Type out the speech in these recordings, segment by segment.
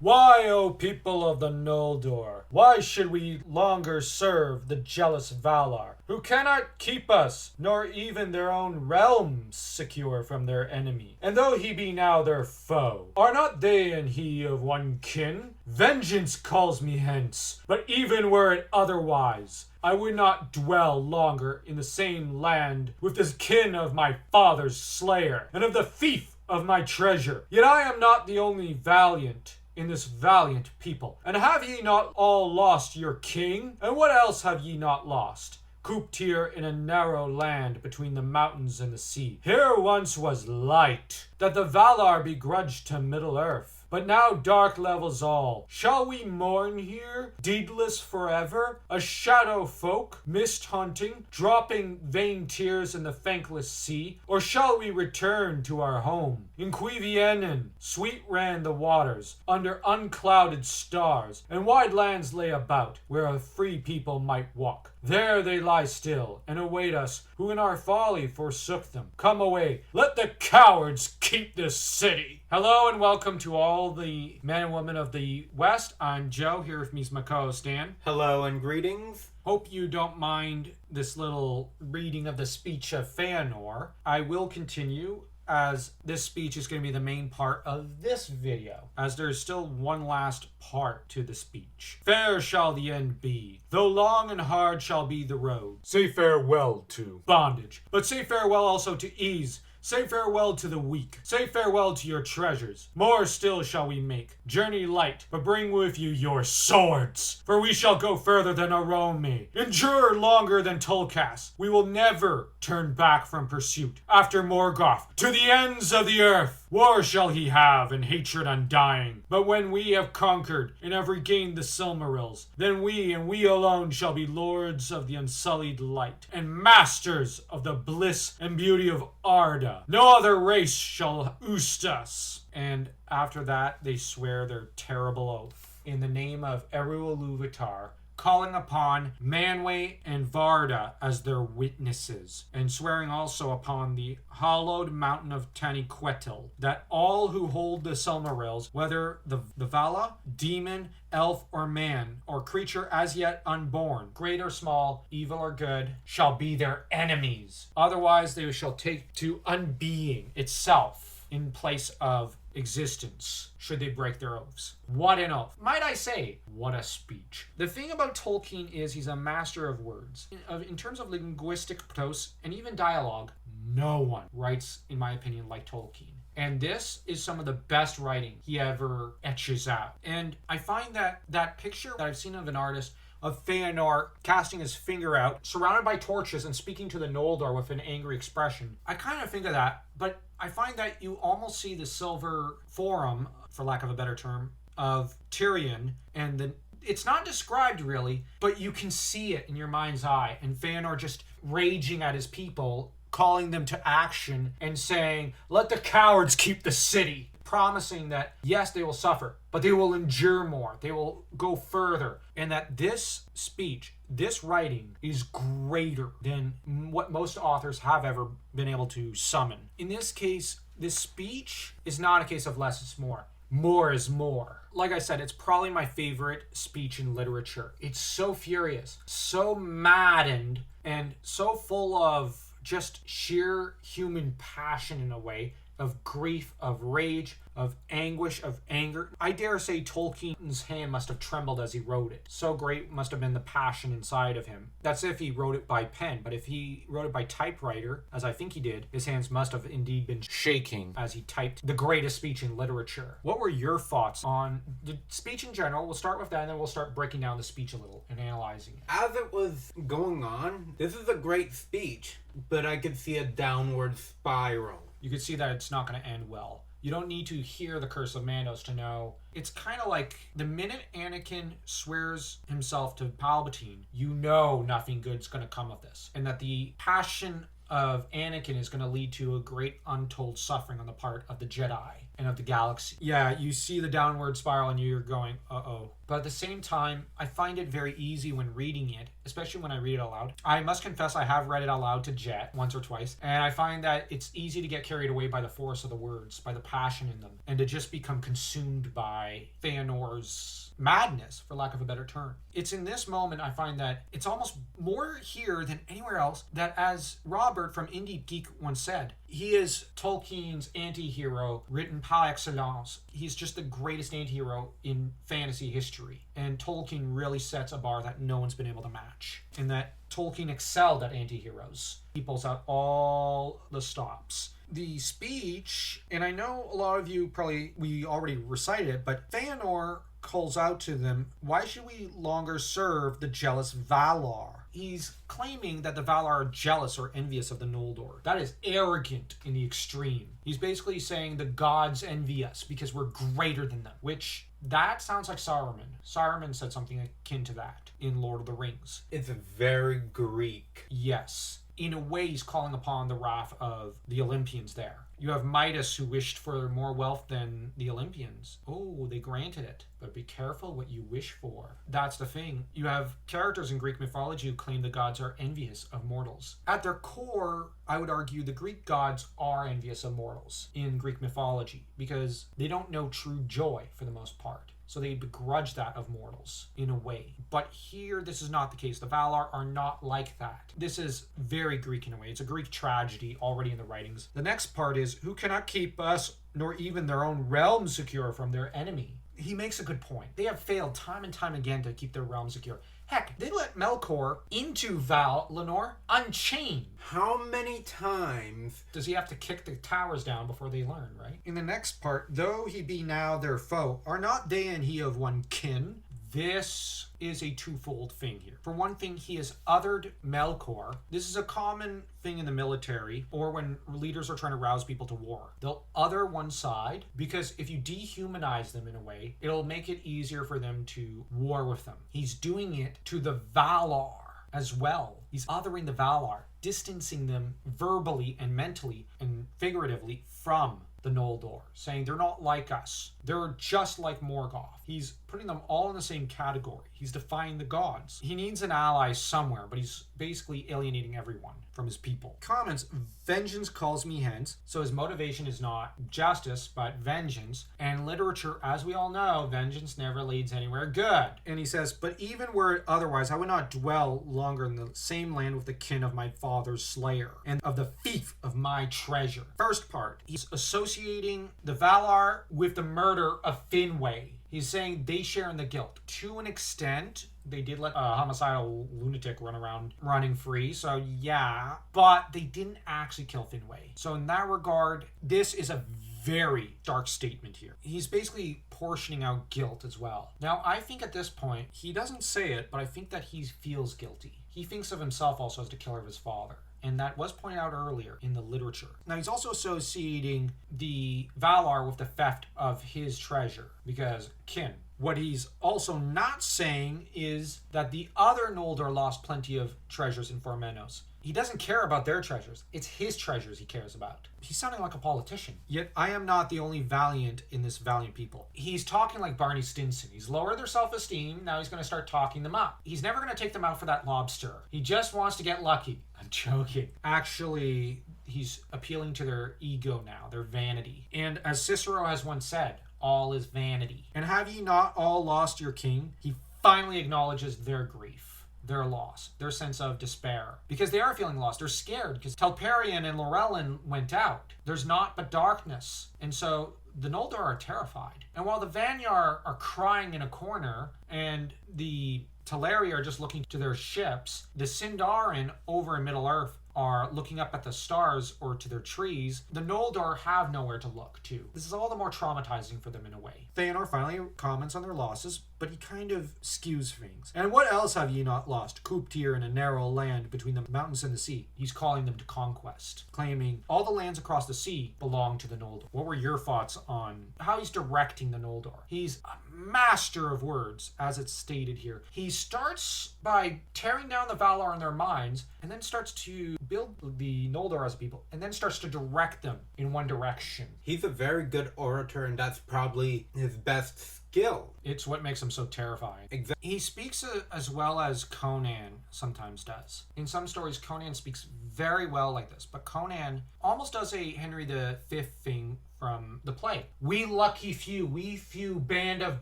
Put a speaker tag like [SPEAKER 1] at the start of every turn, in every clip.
[SPEAKER 1] Why, O people of the Noldor, why should we longer serve the jealous Valar, who cannot keep us, nor even their own realms secure from their enemy? And though he be now their foe, are not they and he of one kin? Vengeance calls me hence, but even were it otherwise, I would not dwell longer in the same land with this kin of my father's slayer, and of the thief of my treasure. Yet I am not the only valiant in this valiant people. And have ye not all lost your king? And what else have ye not lost? Cooped here in a narrow land between the mountains and the sea. Here once was light, that the Valar begrudged to Middle-earth. But now dark levels all. Shall we mourn here, deedless forever? A shadow folk, mist hunting, dropping vain tears in the thankless sea? Or shall we return to our home? In Cuivienen, sweet ran the waters, under unclouded stars, and wide lands lay about, where a free people might walk. There they lie still, and await us, who in our folly forsook them. Come away, let the cowards keep this city. Hello and welcome to all the men and women of the West. I'm Joe, here with me is my co-host Dan.
[SPEAKER 2] Hello and greetings.
[SPEAKER 1] Hope you don't mind this little reading of the speech of Feanor. I will continue, as this speech is going to be the main part of this video, as there's still one last part to the speech. Fair shall the end be, though long and hard shall be the road. Say farewell to bondage, but say farewell also to ease. Say farewell to the weak. Say farewell to your treasures. More still shall we make. Journey light, but bring with you your swords. For we shall go further than Arome. Endure longer than Tolkas. We will never turn back from pursuit. After Morgoth, to the ends of the earth. War shall he have, and hatred undying. But when we have conquered, and have regained the Silmarils, then we, and we alone, shall be lords of the unsullied light, and masters of the bliss and beauty of Arda. No other race shall oust us. And after that, they swear their terrible oath. In the name of Eru Ilúvatar, calling upon Manwë and Varda as their witnesses, and swearing also upon the hallowed mountain of Taniquetil, that all who hold the Silmarils, whether the Vala, demon, elf, or man, or creature as yet unborn, great or small, evil or good, shall be their enemies. Otherwise they shall take to unbeing itself in place of existence, should they break their oaths. What an oath. Might I say, what a speech. The thing about Tolkien is he's a master of words. In terms of linguistic prose and even dialogue, no one writes, in my opinion, like Tolkien. And this is some of the best writing he ever etches out. And I find that picture that I've seen of an artist of Feanor casting his finger out, surrounded by torches and speaking to the Noldor with an angry expression. I kind of think of that, but I find that you almost see the silver forum, for lack of a better term, of Tyrion, and it's not described really, but you can see it in your mind's eye, and Feanor just raging at his people, calling them to action and saying, let the cowards keep the city. Promising that, yes, they will suffer, but they will endure more. They will go further. And that this speech, this writing, is greater than what most authors have ever been able to summon. In this case, this speech is not a case of less is more. More is more. Like I said, it's probably my favorite speech in literature. It's so furious, so maddened, and so full of just sheer human passion in a way, of grief, of rage, of anguish, of anger. I dare say Tolkien's hand must have trembled as he wrote it. So great must have been the passion inside of him. That's if he wrote it by pen, but if he wrote it by typewriter, as I think he did, his hands must have indeed been shaking as he typed the greatest speech in literature. What were your thoughts on the speech in general? We'll start with that, and then we'll start breaking down the speech a little and analyzing it.
[SPEAKER 2] As it was going on, this is a great speech, but I could see a downward spiral.
[SPEAKER 1] You can see that it's not going to end well. You don't need to hear the Curse of Mandos to know. It's kind of like the minute Anakin swears himself to Palpatine, you know nothing good's going to come of this. And that the passion of Anakin is going to lead to a great untold suffering on the part of the Jedi. and of the galaxy. Yeah, you see the downward spiral and you're going, uh-oh. But at the same time, I find it very easy when reading it, especially when I read it aloud. I must confess I have read it aloud to Jet once or twice, and I find that it's easy to get carried away by the force of the words, by the passion in them, and to just become consumed by Feanor's madness, for lack of a better term. It's in this moment I find that it's almost more here than anywhere else, that as Robert from Indie Geek once said, he is Tolkien's anti-hero written par excellence. He's just the greatest anti-hero in fantasy history. And Tolkien really sets a bar that no one's been able to match. And that Tolkien excelled at anti-heroes. He pulls out all the stops. The speech, and I know a lot of you we already recited it, but Feanor calls out to them, why should we longer serve the jealous Valar? He's claiming that the Valar are jealous or envious of the Noldor. That is arrogant in the extreme. He's basically saying the gods envy us because we're greater than them, which that sounds like Saruman. Saruman said something akin to that in Lord of the Rings.
[SPEAKER 2] It's very Greek.
[SPEAKER 1] Yes. In a way, he's calling upon the wrath of the Olympians there. You have Midas, who wished for more wealth than the Olympians. Oh, they granted it. But be careful what you wish for. That's the thing. You have characters in Greek mythology who claim the gods are envious of mortals. At their core, I would argue the Greek gods are envious of mortals in Greek mythology because they don't know true joy for the most part. So they begrudge that of mortals in a way. But here, this is not the case. The Valar are not like that. This is very Greek in a way. It's a Greek tragedy already in the writings. The next part is, who cannot keep us nor even their own realm secure from their enemy? He makes a good point. They have failed time and time again to keep their realm secure. Heck, they let Melkor into Valinor unchained.
[SPEAKER 2] How many times
[SPEAKER 1] does he have to kick the towers down before they learn, right? In the next part, though he be now their foe, are not they and he of one kin? This is a twofold thing here. For one thing, he has othered Melkor. This is a common thing in the military or when leaders are trying to rouse people to war. They'll other one side because if you dehumanize them in a way, it'll make it easier for them to war with them. He's doing it to the Valar as well. He's othering the Valar, distancing them verbally and mentally and figuratively from the Noldor, saying they're not like us. They're just like Morgoth. He's putting them all in the same category. He's defying the gods. He needs an ally somewhere, but he's basically alienating everyone from his people. Comments, vengeance calls me hence. So his motivation is not justice, but vengeance. And literature, as we all know, vengeance never leads anywhere good. And he says, but even were it otherwise, I would not dwell longer in the same land with the kin of my father's slayer and of the thief of my treasure. First part, he's associating the Valar with the murder of Finwë. He's saying they share in the guilt. To an extent, they did let a homicidal lunatic run around running free, so yeah. But they didn't actually kill Finwë. So in that regard, this is a very dark statement here. He's basically portioning out guilt as well. Now, I think at this point, he doesn't say it, but I think that he feels guilty. He thinks of himself also as the killer of his father. And that was pointed out earlier in the literature. Now, he's also associating the Valar with the theft of his treasure, because kin. What he's also not saying is that the other Noldor lost plenty of treasures in Formenos. He doesn't care about their treasures. It's his treasures he cares about. He's sounding like a politician. Yet I am not the only valiant in this valiant people. He's talking like Barney Stinson. He's lowered their self-esteem. Now he's going to start talking them up. He's never going to take them out for that lobster. He just wants to get lucky. I'm joking. Actually, he's appealing to their ego now, their vanity. And as Cicero has once said, all is vanity. And have ye not all lost your king? He finally acknowledges their grief, their loss, their sense of despair. Because they are feeling lost. They're scared because Telperion and Laurelin went out. There's naught but darkness. And so the Noldor are terrified. And while the Vanyar are crying in a corner and the Teleri are just looking to their ships, the Sindarin over in Middle-earth are looking up at the stars or to their trees. The Noldor have nowhere to look to. This is all the more traumatizing for them in a way. Feanor finally comments on their losses, but he kind of skews things. And what else have ye not lost, cooped here in a narrow land between the mountains and the sea? He's calling them to conquest, claiming all the lands across the sea belong to the Noldor. What were your thoughts on how he's directing the Noldor? He's a master of words, as it's stated here. He starts by tearing down the Valar in their minds, and then starts to build the Noldor as a people, and then starts to direct them in one direction.
[SPEAKER 2] He's a very good orator, and that's probably his best skill.
[SPEAKER 1] It's what makes him so terrifying.
[SPEAKER 2] Exactly.
[SPEAKER 1] He speaks as well as Conan sometimes does. In some stories, Conan speaks very well like this, but Conan almost does a Henry V thing from the play. We lucky few, we few band of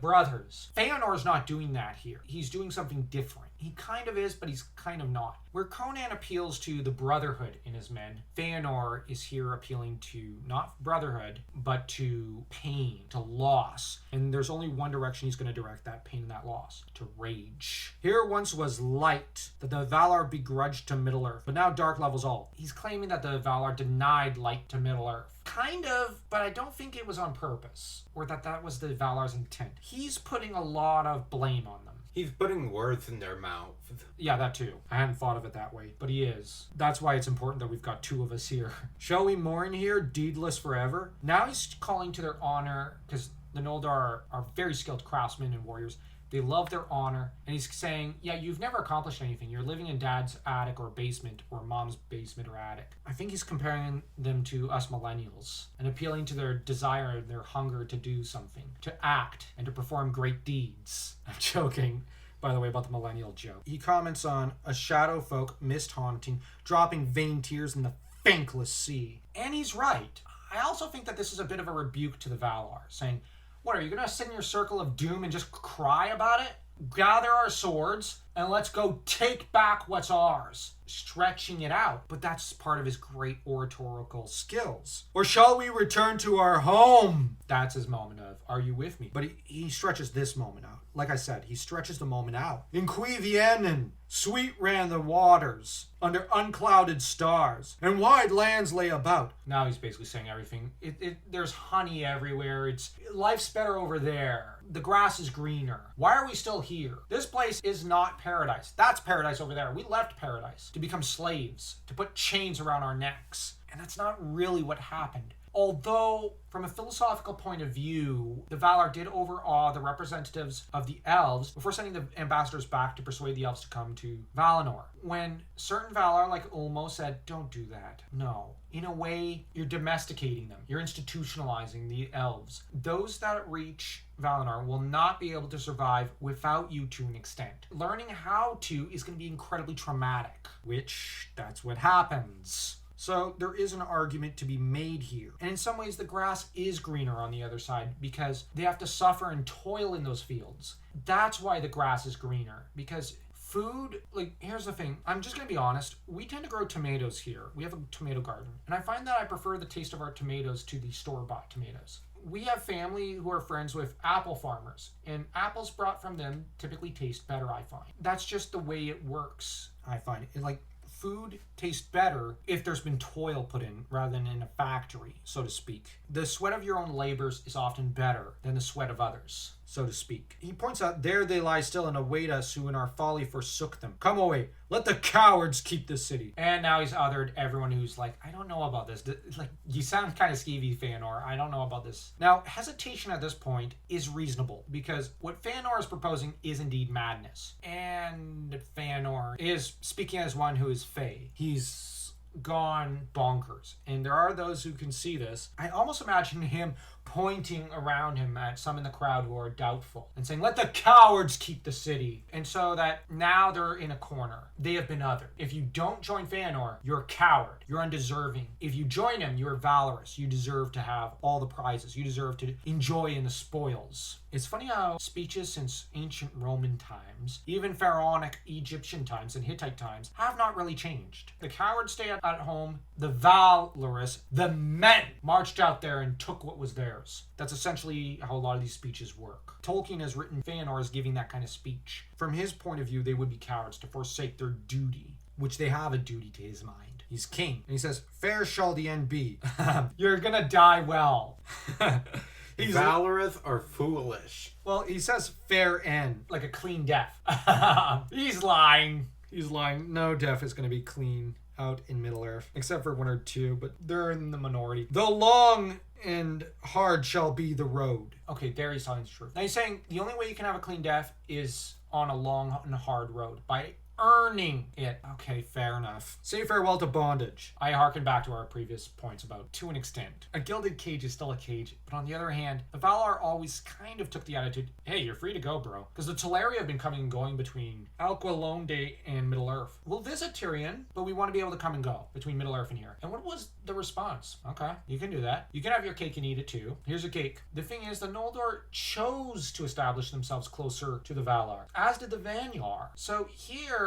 [SPEAKER 1] brothers. Feanor's not doing that here. He's doing something different. He kind of is, but he's kind of not. Where Conan appeals to the brotherhood in his men, Feanor is here appealing to not brotherhood, but to pain, to loss. And there's only one direction he's going to direct that pain and that loss, to rage. Here once was light, that the Valar begrudged to Middle-earth, but now dark levels all. He's claiming that the Valar denied light to Middle-earth. Kind of, but I don't think it was on purpose, or that was the Valar's intent. He's putting a lot of blame on them.
[SPEAKER 2] He's putting words in their mouths.
[SPEAKER 1] Yeah, that too. I hadn't thought of it that way, but he is. That's why it's important that we've got two of us here. Shall we mourn here, deedless forever? Now he's calling to their honor, because the Noldor are very skilled craftsmen and warriors. They love their honor. And he's saying, yeah, you've never accomplished anything. You're living in dad's attic or basement or mom's basement or attic. I think he's comparing them to us millennials and appealing to their desire and their hunger to do something, to act and to perform great deeds. I'm joking, by the way, about the millennial joke. He comments on a shadow folk mist haunting, dropping vain tears in the thankless sea. And he's right. I also think that this is a bit of a rebuke to the Valar, saying, what, are you going to sit in your circle of doom and just cry about it? Gather our swords and let's go take back what's ours. Stretching it out. But that's part of his great oratorical skills. Or shall we return to our home? That's his moment of, are you with me? But he stretches this moment out. Like I said, he stretches the moment out. In Cuivienen, sweet ran the waters, under unclouded stars, and wide lands lay about. Now he's basically saying everything. There's honey everywhere. Life's better over there. The grass is greener. Why are we still here? This place is not paradise. That's paradise over there. We left paradise to become slaves, to put chains around our necks. And that's not really what happened. Although, from a philosophical point of view, the Valar did overawe the representatives of the elves before sending the ambassadors back to persuade the elves to come to Valinor. When certain Valar, like Ulmo, said, don't do that. No. In a way, you're domesticating them. You're institutionalizing the elves. Those that reach Valinor will not be able to survive without you to an extent. Learning how to is going to be incredibly traumatic, which, that's what happens. So there is an argument to be made here. And in some ways, the grass is greener on the other side because they have to suffer and toil in those fields. That's why the grass is greener. Because food, here's the thing. I'm just going to be honest. We tend to grow tomatoes here. We have a tomato garden. And I find that I prefer the taste of our tomatoes to the store-bought tomatoes. We have family who are friends with apple farmers. And apples brought from them typically taste better, I find. That's just the way it works, I find. Food tastes better if there's been toil put in rather than in a factory, so to speak. The sweat of your own labors is often better than the sweat of others, so to speak. He points out, there they lie still and await us who in our folly forsook them. Come away, let the cowards keep the city. And now he's othered everyone who's like, I don't know about this. You sound kind of skeevy, Feanor. I don't know about this. Now, hesitation at this point is reasonable because what Feanor is proposing is indeed madness. And Feanor is speaking as one who is Fey. He's gone bonkers. And there are those who can see this. I almost imagine him pointing around him at some in the crowd who are doubtful and saying, let the cowards keep the city. And so that now they're in a corner. They have been othered. If you don't join Feanor, you're a coward. You're undeserving. If you join him, you're valorous. You deserve to have all the prizes. You deserve to enjoy in the spoils. It's funny how speeches since ancient Roman times, even pharaonic Egyptian times and Hittite times, have not really changed. The cowards stay at home. The valorous, the men, marched out there and took what was theirs. That's essentially how a lot of these speeches work. Tolkien has written Feanor as giving that kind of speech. From his point of view, they would be cowards to forsake their duty, which they have a duty to his mind. He's king. And he says, fair shall the end be. You're gonna die well.
[SPEAKER 2] He's valorous or foolish?
[SPEAKER 1] Well, he says fair end, like a clean death. He's lying. He's lying. No death is going to be clean out in Middle-earth, except for one or two, but they're in the minority. Though long and hard shall be the road. Okay, there he's telling the truth. Now he's saying the only way you can have a clean death is on a long and hard road, by earning it. Okay, fair enough. Say farewell to bondage. I harken back to our previous points about, to an extent. A gilded cage is still a cage, but on the other hand, the Valar always kind of took the attitude, hey, you're free to go, bro. Because the Teleri have been coming and going between Alqualonde and Middle-earth. We'll visit Tyrion, but we want to be able to come and go between Middle-earth and here. And what was the response? Okay, you can do that. You can have your cake and eat it too. Here's a cake. The thing is, the Noldor chose to establish themselves closer to the Valar, as did the Vanyar. So here,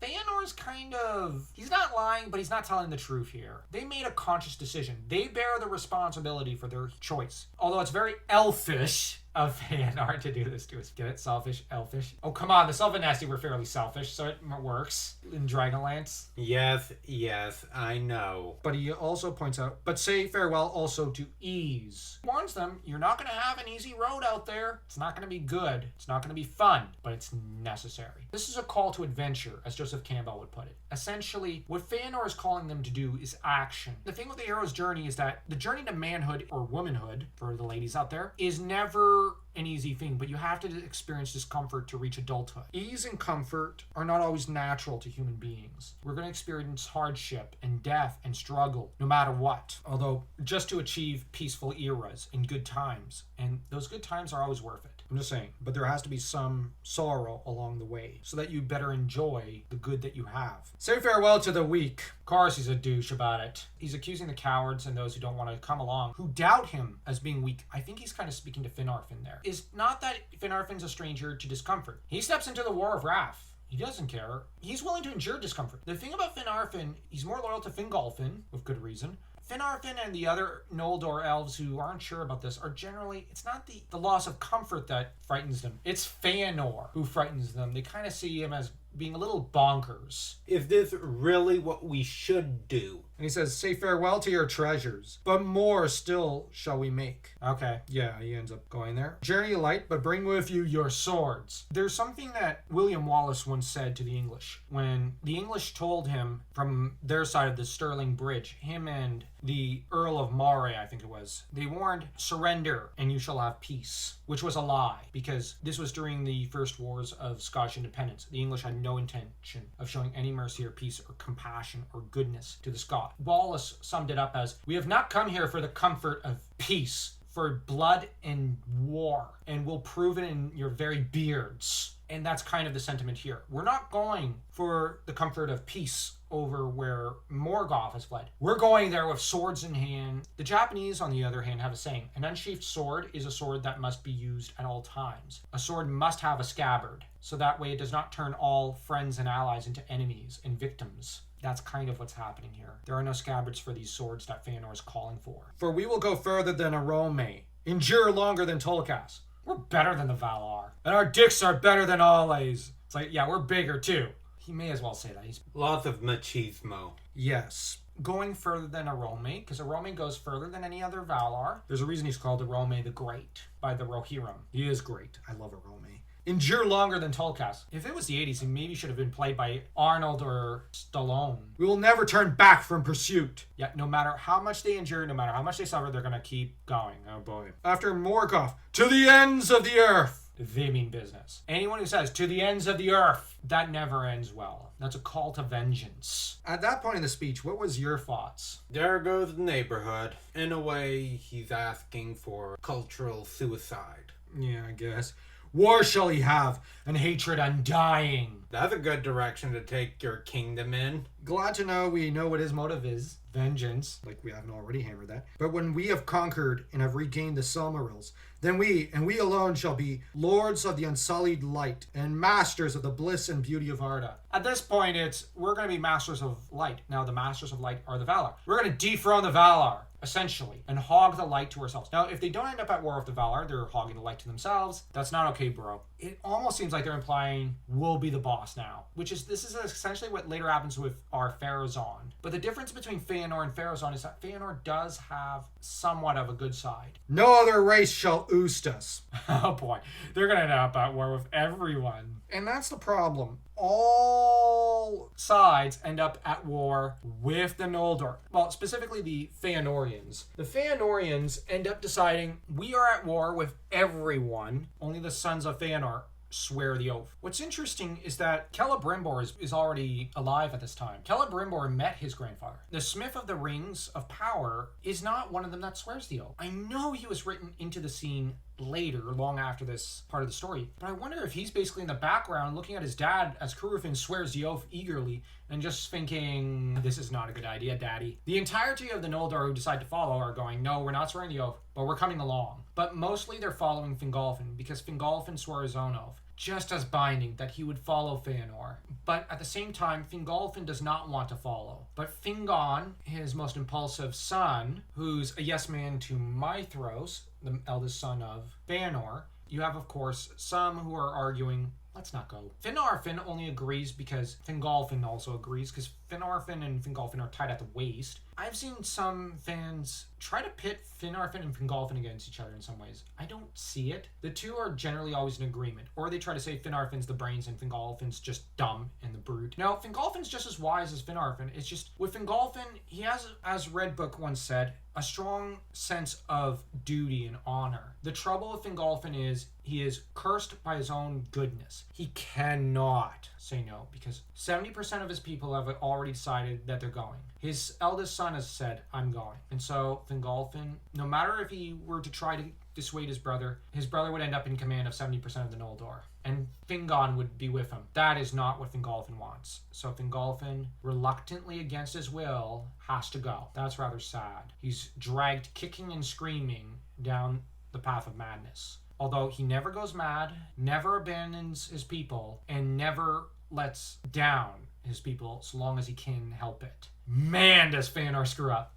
[SPEAKER 1] Feanor's kind of... he's not lying, but he's not telling the truth here. They made a conscious decision. They bear the responsibility for their choice. Although it's very elfish of Feanor to do this to us. Get it? Selfish, elfish. Oh, come on. The Sylvan Nasty were fairly selfish, so it works in Dragonlance.
[SPEAKER 2] Yes, I know.
[SPEAKER 1] But he also points out, but say farewell also to ease. He warns them, you're not going to have an easy road out there. It's not going to be good. It's not going to be fun, but it's necessary. This is a call to adventure, as Joseph Campbell would put it. Essentially, what Feanor is calling them to do is action. The thing with the hero's journey is that the journey to manhood or womanhood, for the ladies out there, is never an easy thing, but you have to experience discomfort to reach adulthood. Ease and comfort are not always natural to human beings. We're going to experience hardship and death and struggle no matter what. Although, just to achieve peaceful eras and good times. And those good times are always worth it. I'm just saying. But there has to be some sorrow along the way so that you better enjoy the good that you have. Say farewell to the weak. Of course he's a douche about it. He's accusing the cowards and those who don't want to come along, who doubt him as being weak. I think he's kind of speaking to Finarfin there. It's not that Finarfin's a stranger to discomfort. He steps into the War of Wrath. He doesn't care. He's willing to endure discomfort. The thing about Finarfin, he's more loyal to Fingolfin, with good reason. Finarfin and the other Noldor elves who aren't sure about this are generally, it's not the loss of comfort that frightens them. It's Feanor who frightens them. They kind of see him as being a little bonkers.
[SPEAKER 2] Is this really what we should do?
[SPEAKER 1] And he says, say farewell to your treasures, but more still shall we make. Okay, yeah, he ends up going there. Journey light, but bring with you your swords. There's something that William Wallace once said to the English. When the English told him from their side of the Stirling Bridge, him and the Earl of Moray, I think it was, they warned, surrender and you shall have peace, which was a lie, because this was during the first wars of Scottish independence. The English had no intention of showing any mercy or peace or compassion or goodness to the Scots. Wallace summed it up as, we have not come here for the comfort of peace, for blood and war, and we'll prove it in your very beards. And that's kind of the sentiment here. We're not going for the comfort of peace over where Morgoth has fled. We're going there with swords in hand. The Japanese, on the other hand, have a saying, an unsheathed sword is a sword that must be used at all times. A sword must have a scabbard, so that way it does not turn all friends and allies into enemies and victims. That's kind of what's happening here. There are no scabbards for these swords that Feanor is calling for. For we will go further than Arome, endure longer than Tolkas. We're better than the Valar. And our dicks are better than Ole's. It's like, yeah, we're bigger too. He may as well say that. He's
[SPEAKER 2] lots of machismo.
[SPEAKER 1] Yes. Going further than Arome, because Arome goes further than any other Valar. There's a reason he's called Arome the Great by the Rohirrim. He is great. I love Arome. Endure longer than Tolkas. If it was the 80s, he maybe should have been played by Arnold or Stallone. We will never turn back from pursuit. Yet no matter how much they endure, no matter how much they suffer, they're going to keep going. Oh boy. After Morgoth, to the ends of the earth. They mean business. Anyone who says, to the ends of the earth, that never ends well. That's a call to vengeance. At that point in the speech, what was your thoughts?
[SPEAKER 2] There goes the neighborhood. In a way, he's asking for cultural suicide.
[SPEAKER 1] Yeah, I guess. War shall he have, and hatred undying.
[SPEAKER 2] That's a good direction to take your kingdom in.
[SPEAKER 1] Glad to know we know what his motive is. Vengeance, like we haven't already hammered that. But when we have conquered and have regained the Silmarils, then we, and we alone, shall be lords of the unsullied light and masters of the bliss and beauty of Arda. At this point, we're going to be masters of light. Now, the masters of light are the Valar. We're going to dethrone the Valar, essentially, and hog the light to ourselves. Now, if they don't end up at war with the Valar, they're hogging the light to themselves. That's not okay, bro. it almost seems like they're implying we'll be the boss now, this is essentially what later happens with our Pharazôn. But the difference between Feanor and Pharazôn is that Feanor does have somewhat of a good side. No other race shall oust us. Oh boy, they're gonna end up at war with everyone. And that's the problem. All sides end up at war with the Noldor. Well, specifically the Feanorians. The Feanorians end up deciding we are at war with everyone. Only the sons of Feanor swear the oath. What's interesting is that Celebrimbor is already alive at this time. Celebrimbor met his grandfather. The Smith of the Rings of Power is not one of them that swears the oath. I know he was written into the scene later, long after this part of the story, but I wonder if he's basically in the background looking at his dad as Codependency swears the oath eagerly and just thinking, this is not a good idea, daddy. The entirety of the Noldor who decide to follow are going, no, we're not swearing the oath, but we're coming along. But mostly they're following Fingolfin because Fingolfin swore his own oath, just as binding that he would follow Feanor. But at the same time, Fingolfin does not want to follow. But Fingon, his most impulsive son, who's a yes man to Maithros, the eldest son of Feanor, you have, of course, some who are arguing, let's not go. Finarfin only agrees because Fingolfin also agrees, because Finarfin and Fingolfin are tied at the waist. I've seen some fans try to pit Finarfin and Fingolfin against each other in some ways. I don't see it. The two are generally always in agreement. Or they try to say Finarfin's the brains and Fingolfin's just dumb and the brute. Now, Fingolfin's just as wise as Finarfin. It's just, with Fingolfin, he has, as Redbook once said, a strong sense of duty and honor. The trouble with Fingolfin is he is cursed by his own goodness. He cannot say no because 70% of his people have already decided that they're going. His eldest son has said, I'm going. And so Fingolfin, no matter if he were to try to dissuade his brother would end up in command of 70% of the Noldor. And Fingon would be with him. That is not what Fingolfin wants. So Fingolfin, reluctantly against his will, has to go. That's rather sad. He's dragged kicking and screaming down the path of madness. Although he never goes mad, never abandons his people, and never lets down his people so long as he can help it. Man, does Feanor screw up.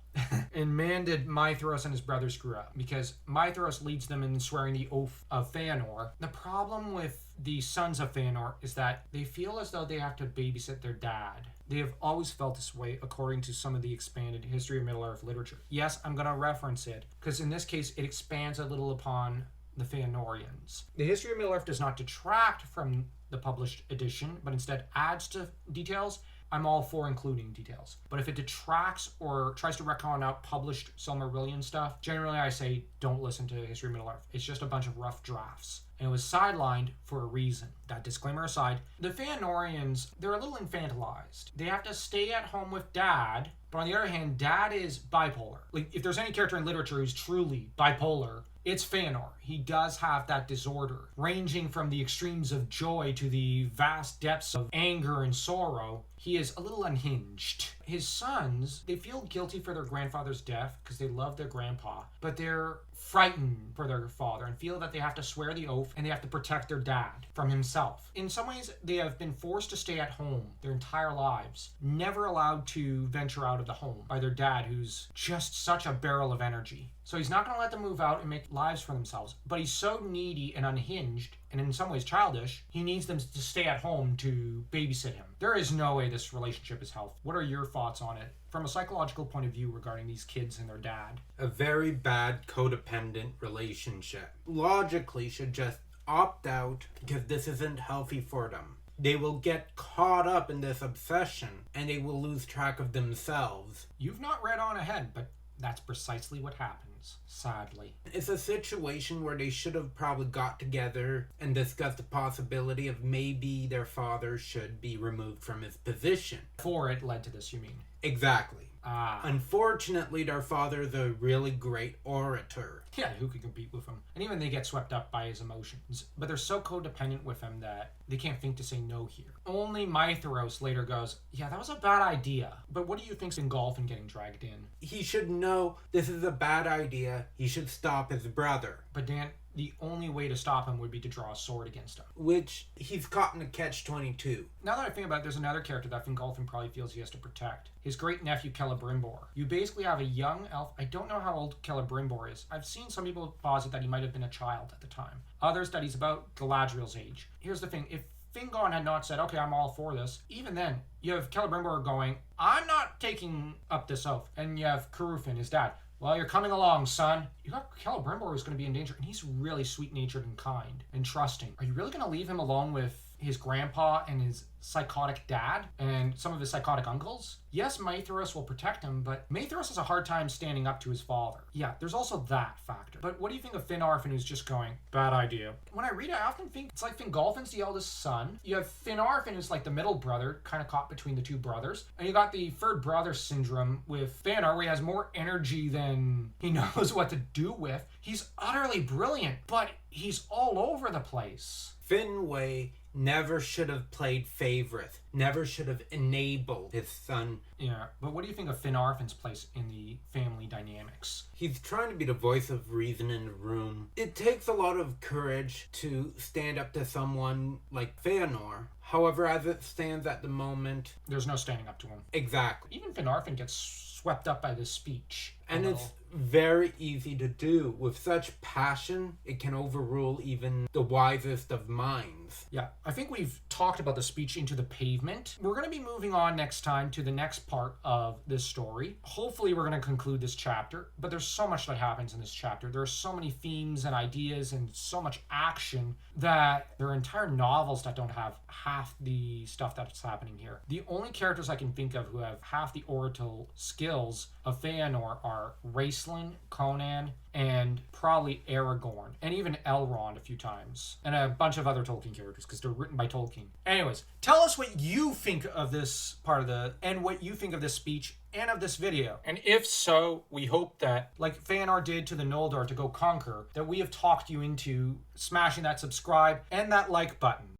[SPEAKER 1] And man, did Maithros and his brother screw up, because Maithros leads them in swearing the oath of Feanor. The problem with the sons of Feanor is that they feel as though they have to babysit their dad. They have always felt this way, according to some of the expanded History of Middle-earth literature. Yes, I'm going to reference it, because in this case, it expands a little upon the Feanorians. The History of Middle-earth does not detract from the published edition, but instead adds to details. I'm all for including details. But if it detracts or tries to retcon out published Silmarillion stuff, generally I say don't listen to History of Middle-earth. It's just a bunch of rough drafts. And it was sidelined for a reason. That disclaimer aside, the Feanorians, they're a little infantilized. They have to stay at home with dad, but on the other hand, dad is bipolar. Like, if there's any character in literature who's truly bipolar, it's Feanor. He does have that disorder, ranging from the extremes of joy to the vast depths of anger and sorrow. He is a little unhinged. His sons, they feel guilty for their grandfather's death because they love their grandpa, but they're frightened for their father and feel that they have to swear the oath and they have to protect their dad from himself. In some ways, they have been forced to stay at home their entire lives, never allowed to venture out of the home by their dad, who's just such a barrel of energy. So he's not going to let them move out and make lives for themselves, but he's so needy and unhinged, and in some ways childish, he needs them to stay at home to babysit him. There is no way this relationship is healthy. What are your thoughts on it from a psychological point of view regarding these kids and their dad?
[SPEAKER 2] A very bad codependent relationship. Logically should just opt out because this isn't healthy for them. They will get caught up in this obsession and they will lose track of themselves.
[SPEAKER 1] You've not read on ahead, but that's precisely what happens, sadly.
[SPEAKER 2] It's a situation where they should have probably got together and discussed the possibility of maybe their father should be removed from his position.
[SPEAKER 1] Before it led to this, you mean?
[SPEAKER 2] Exactly. Unfortunately, their father is a really great orator.
[SPEAKER 1] Yeah, who can compete with him? And even they get swept up by his emotions. But they're so codependent with him that they can't think to say no here. Only Maithros later goes, yeah, that was a bad idea. But what do you think's Fingolfin getting dragged in?
[SPEAKER 2] He should know this is a bad idea. He should stop his brother.
[SPEAKER 1] But Dan, the only way to stop him would be to draw a sword against him.
[SPEAKER 2] Which he's caught in a catch-22.
[SPEAKER 1] Now that I think about it, there's another character that Fingolfin probably feels he has to protect. His great-nephew, Celebrimbor. You basically have a young elf. I don't know how old Celebrimbor is. I've seen some people posit that he might have been a child at the time. Others that he's about Galadriel's age. Here's the thing. If Fingon had not said, okay, I'm all for this, even then, you have Celebrimbor going, I'm not taking up this oath. And you have Curufin, his dad. Well, you're coming along, son. You got Celebrimbor who's going to be in danger, and he's really sweet-natured and kind and trusting. Are you really going to leave him alone with his grandpa and his psychotic dad and some of his psychotic uncles? Yes, Maethras will protect him, but Maethras has a hard time standing up to his father. Yeah, there's also that factor. But what do you think of Finarfin, who's just going, bad idea? When I read it, I often think it's like Fingolfin's the eldest son. You have Finarfin, who's like the middle brother, kind of caught between the two brothers. And you got the third brother syndrome with Feanor, where he has more energy than he knows what to do with. He's utterly brilliant, but he's all over the place.
[SPEAKER 2] Finwë never should have played favorite, never should have enabled his son.
[SPEAKER 1] Yeah, but what do you think of Finarfin's place in the family dynamics?
[SPEAKER 2] He's trying to be the voice of reason in the room. It takes a lot of courage to stand up to someone like Feanor. However, as it stands at the moment,
[SPEAKER 1] there's no standing up to him.
[SPEAKER 2] Exactly.
[SPEAKER 1] Even Finarfin gets swept up by this speech.
[SPEAKER 2] And it's very easy to do. With such passion, it can overrule even the wisest of minds.
[SPEAKER 1] Yeah, I think we've talked about the speech into the pavement. We're going to be moving on next time to the next part of this story. Hopefully we're going to conclude this chapter, but there's so much that happens in this chapter. There are so many themes and ideas and so much action that there are entire novels that don't have half the stuff that's happening here. The only characters I can think of who have half the oratory skills of Feanor are Raistlin, Conan, and probably Aragorn, and even Elrond a few times, and a bunch of other Tolkien characters because they're written by Tolkien. Anyways, tell us what you think of this part of and what you think of this speech and of this video. And if so, we hope that, like Feanor did to the Noldor to go conquer, that we have talked you into smashing that subscribe and that like button.